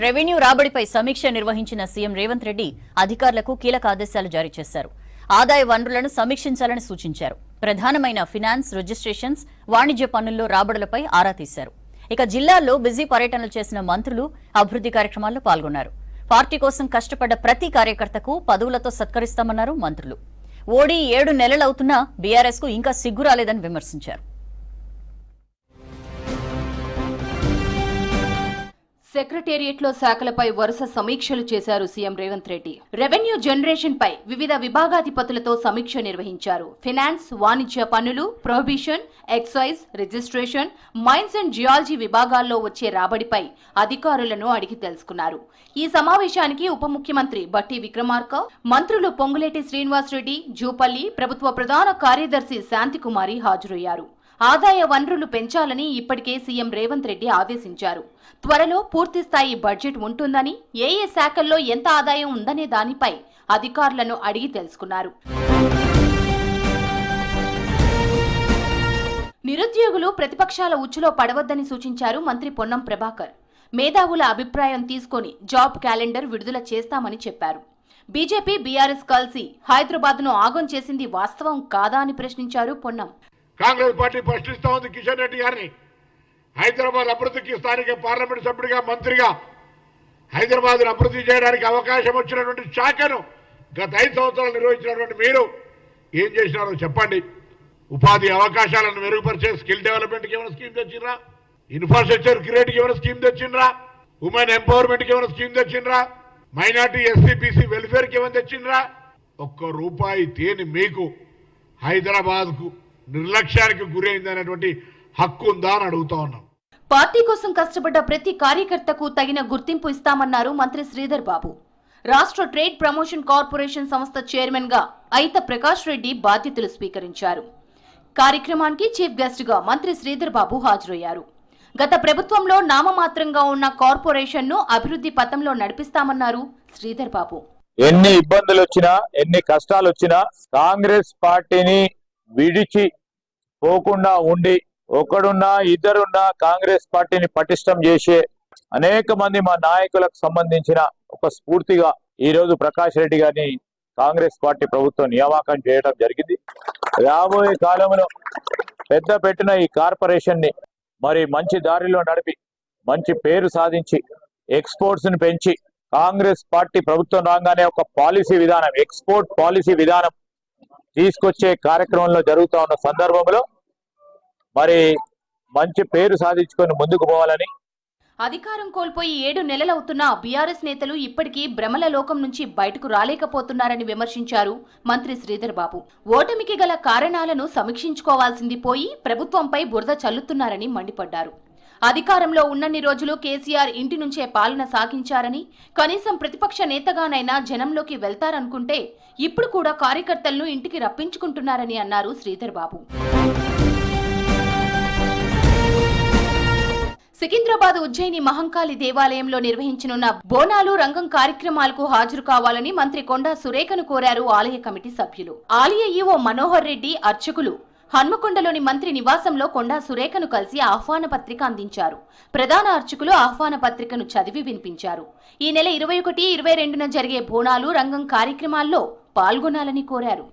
Revenue రాబడిపై సమీక్ష నిర్వహించిన CM Revanth Reddy అధికారులకు కీలక ఆదేశాలు జారీ చేశారు. ఆదాయ వనరులను సమీక్షించాలని సూచించారు. ప్రధానమైన ఫినాన్స్, రిజిస్ట్రేషన్స్, వాణిజ్య పన్నుల్లో రాబడులపై ఆరా తీశారు. ఇక జిల్లాల్లో బిజీ పర్యటనలు చేసిన మంత్రులు అభివృద్ధి కార్యక్రమాల్లో పాల్గొన్నారు. పార్టీ కోసం కష్టపడ్డ ప్రతి కార్యకర్తకు పదవులతో సత్కరిస్తామన్నారు మంత్రులు. ఓడి 7 నెలలవుతున్నా బీఆర్ఎస్ కు ఇంకా సిగ్గు రాలేదని విమర్శించారు. సెక్రటేరియట్లో శాఖలపై వరుస సమీక్షలు చేశారు CM Revanth Reddy. Revenue generation పై వివిధ విభాగాధిపతులతో సమీక్ష నిర్వహించారు. ఫినాన్స్, వాణిజ్య పన్నులు, prohibition, excise, registration, mines and geology విభాగాల్లో వచ్చే రాబడిపై అధికారులను అడిగి తెలుసుకున్నారు. ఈ సమావేశానికి ఉప ముఖ్యమంత్రి బట్టి విక్రమార్క, మంత్రులు పొంగులేటి శ్రీనివాసరెడ్డి, జూపల్లి, ప్రభుత్వ ప్రధాన కార్యదర్శి శాంతికుమారి హాజరయ్యారు. ఆదాయ వనరులు పెంచాలని ఇప్పటికే సీఎం రేవంత్ రెడ్డి ఆదేశించారు. త్వరలో పూర్తిస్థాయి బడ్జెట్ ఉంటుందని, ఏ శాఖల్లో ఎంత ఆదాయం ఉందనే దానిపై అధికారులను అడిగి తెలుసుకున్నారు. నిరుద్యోగులు ప్రతిపక్షాల ఉచ్చులో పడవద్దని సూచించారు మంత్రి పొన్నం ప్రభాకర్. మేధావుల అభిప్రాయం తీసుకొని జాబ్ క్యాలెండర్ విడుదల చేస్తామని చెప్పారు. బీజేపీ, బీఆర్ఎస్ కలిసి హైదరాబాద్ను ఆగం చేసింది వాస్తవం కాదా అని ప్రశ్నించారు పొన్నం. కాంగ్రెస్ పార్టీ ప్రశ్నిస్తా ఉంది కిషన్ రెడ్డి గారిని. హైదరాబాద్ అభివృద్ధికి స్థానిక పార్లమెంట్ సభ్యుడిగా, మంత్రిగా హైదరాబాద్ అభివృద్ధి చేయడానికి అవకాశం వచ్చినటువంటి శాఖను గత 5 సంవత్సరాలు నిర్వహించినటువంటి మీరు ఏం చేసినారో చెప్పండి. ఉపాధి అవకాశాలను మెరుగుపరిచే స్కిల్ డెవలప్మెంట్కి ఏమైనా స్కీమ్ తెచ్చిండ్రా? ఇన్ఫ్రాస్ట్రక్చర్ క్రియేట్కి ఏమైనా స్కీమ్ తెచ్చిండ్రా? ఉమెన్ ఎంపవర్మెంట్కి ఏమైనా స్కీమ్ తెచ్చిండ్రా? మైనార్టీ, ఎస్సీ, బీసీ వెల్ఫేర్కి ఏమైనా తెచ్చిండ్రా? ₹1 తేని మీకు హైదరాబాద్కు నిర్లక్ష్యానికి గురైందనేటువంటి హక్కు ఉందా అని అడుగుతా ఉన్నాం. పార్టీ కోసం కష్టపడ్డ ప్రతి కార్యకర్తకు తగిన గుర్తింపు ఇస్తామన్నారు మంత్రి శ్రీధర్ బాబు. రాష్ట్ర ట్రేడ్ ప్రమోషన్ కార్పొరేషన్ సంస్థ చైర్మన్ గా అయిత ప్రకాష్ రెడ్డి బాధ్యతలు స్వీకరించారు. కార్యక్రమానికి చీఫ్ గెస్ట్ గా మంత్రి శ్రీధర్ బాబు హాజరయ్యారు. గత ప్రభుత్వంలో నామమాత్రంగా ఉన్న కార్పొరేషన్ ను అభివృద్ధి పథంలో నడిపిస్తామన్నారు శ్రీధర్ బాబు. ఎన్ని ఇబ్బందులు వచ్చినా, ఎన్ని కష్టాలు వచ్చినా కాంగ్రెస్ పార్టీని విడిచి పోకుండా ఉండి, ఒకడున్నా ఇద్దరున్నా కాంగ్రెస్ పార్టీని పటిష్టం చేసే అనేక మంది మా నాయకులకు సంబంధించిన ఒక స్ఫూర్తిగా ఈ రోజు ప్రకాష్ రెడ్డి గారిని కాంగ్రెస్ పార్టీ ప్రభుత్వం నియామకం చేయడం జరిగింది. రాబోయే కాలంలో పెద్ద పెట్టిన ఈ కార్పొరేషన్ ని మరి మంచి దారిలో నడిపి, మంచి పేరు సాధించి, ఎక్స్పోర్ట్స్ ని పెంచి, కాంగ్రెస్ పార్టీ ప్రభుత్వం రాగానే ఒక పాలసీ విధానం, ఎక్స్పోర్ట్ పాలసీ విధానం తీసుకొచ్చే కార్యక్రమంలో జరుగుతూ ఉన్న సందర్భంలో మరి మంచి పేరు సాధించుకొని ముందుకు పోవాలని. అధికారం కోల్పోయి 7 నెలలవుతున్నా బీఆర్ఎస్ నేతలు ఇప్పటికీ భ్రమల లోకం నుంచి బయటకు రాలేకపోతున్నారని విమర్శించారు మంత్రి శ్రీధర్ బాబు. ఓటమికి గల కారణాలను సమీక్షించుకోవాల్సింది పోయి ప్రభుత్వంపై బురద చల్లుతున్నారని మండిపడ్డారు. అధికారంలో ఉన్నన్ని రోజులు కేసీఆర్ ఇంటి నుంచే పాలన సాగించారని, కనీసం ప్రతిపక్ష నేతగానైనా జనంలోకి వెళ్తారనుకుంటే ఇప్పుడు కూడా కార్యకర్తలను ఇంటికి రప్పించుకుంటున్నారని అన్నారు శ్రీధర్ బాబు. సికింద్రాబాద్ ఉజ్జయిని మహంకాళి దేవాలయంలో నిర్వహించనున్న బోనాలు రంగం కార్యక్రమాలకు హాజరు కావాలని మంత్రి కొండా సురేఖను కోరారు ఆలయ కమిటీ సభ్యులు. ఆలయ ఈవో మనోహర్ రెడ్డి, అర్చకులు హన్మకొండలోని మంత్రి నివాసంలో కొండా సురేఖను కలిసి ఆహ్వాన పత్రిక అందించారు. ప్రధాన అర్చకులు ఆహ్వాన పత్రికను చదివి వినిపించారు. ఈ నెల 21, 22న జరిగే బోనాలు రంగం కార్యక్రమాల్లో పాల్గొనాలని కోరారు.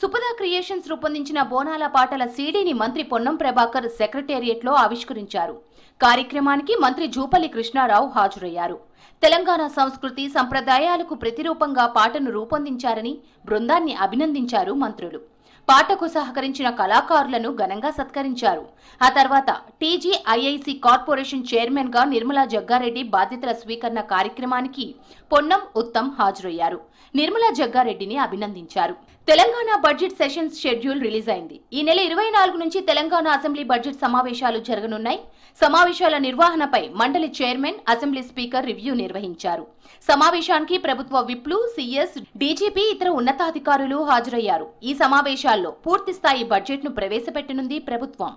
సుపద క్రియేషన్స్ రూపొందించిన బోనాల పాటల సీడీని మంత్రి పొన్నం ప్రభాకర్ సెక్రటేరియట్లో ఆవిష్కరించారు. కార్యక్రమానికి మంత్రి జూపల్లి కృష్ణారావు హాజరయ్యారు. తెలంగాణ సంస్కృతి సంప్రదాయాలకు ప్రతిరూపంగా పాటను రూపొందించారని బృందాన్ని అభినందించారు మంత్రులు. పాటకు సహకరించిన కళాకారులను ఘనంగా సత్కరించారు. ఆ తర్వాత టీజీఐఐసి కార్పొరేషన్ చైర్మన్ గా నిర్మలా జగ్గారెడ్డి బాధ్యతల స్వీకరణ కార్యక్రమానికి పొన్నం, ఉత్తమ్ హాజరయ్యారు. నిర్మలా జగ్గారెడ్డిని అభినందించారు. Telangana budget sessions schedule release అయింది. ఈ నెల 24 నుంచి తెలంగాణ అసెంబ్లీ బడ్జెట్ సమావేశాలు జరగనున్నాయి. సమావేశాల నిర్వహణపై మండలి చైర్మన్, అసెంబ్లీ స్పీకర్ రివ్యూ నిర్వహించారు. సమావేశానికి ప్రభుత్వ విప్లు, సీఎస్, డీజీపీ, ఇతర ఉన్నతాధికారులు హాజరయ్యారు. ఈ సమావేశాల్లో పూర్తిస్థాయి బడ్జెట్ను ప్రవేశపెట్టనుంది ప్రభుత్వం.